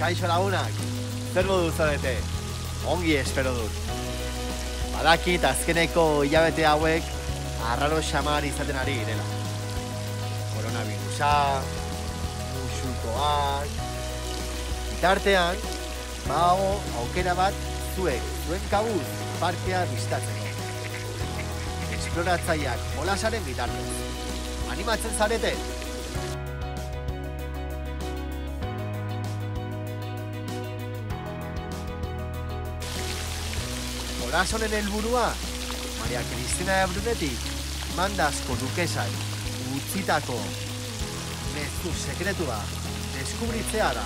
Kaixo lagunak, zer modu zarete? Ongi espero dut. Badakit azkeneko hilabete hauek arraro xamar izaten ari direla. Koronavirusa, musukoak... Bitartean, badago aukera bat zuen kabuz parkea bistatzen. Esploratzaileak jolasaren bitartez. Animatzen zarete? Jolas honen helburua, Maria Cristina de Brunetik Mandasko dukesan utzitako mezu sekretua deskubritzea da.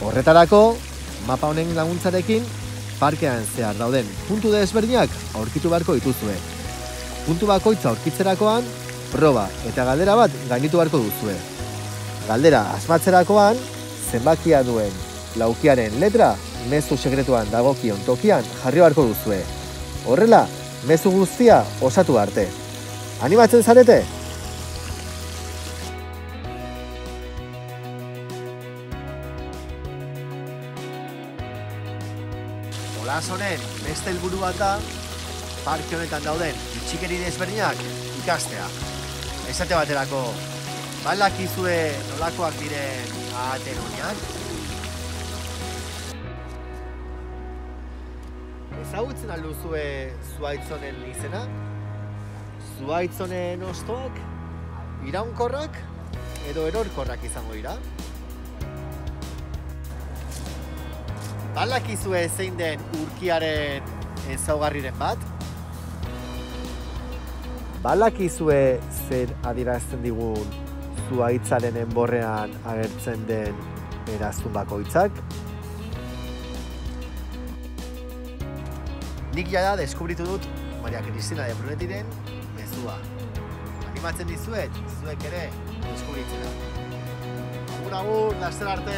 Horretarako, mapa honen laguntzarekin, parkean zehar dauden puntu desberdinak aurkitu beharko dituzue. Puntu bakoitza aurkitzerakoan, proba eta galdera bat gainditu beharko duzue. Galdera asmatzerakoan, zenbakia duen laukiaren letra mezu sekretuan dagokion tokian jarri beharko duzue. Horrela, mezu guztia osatu arte. Animatzen zarete? Jolas honen beste helburu bat da, parke honetan dauden bitxikeri desberdinak ikastea. Esate baterako, badakizue nolakoak diren ahateroiak? Ezagutzen alduzue zuhaitz honen izena? Zuhaitz honen hostoak, iraunkorrak edo erorkorrak izango dira? Badakizue zein den urkiaren ezaugarriren bat? Badakizue zer adierazten digun zuhaitzaren enborrean agertzen den eraztun bakoitzak? Nik jada deskubritu dut Maria Cristina de Brunetiren mezua. Animatzen dizuet, zuek ere deskubritzera. Agur, laster arte!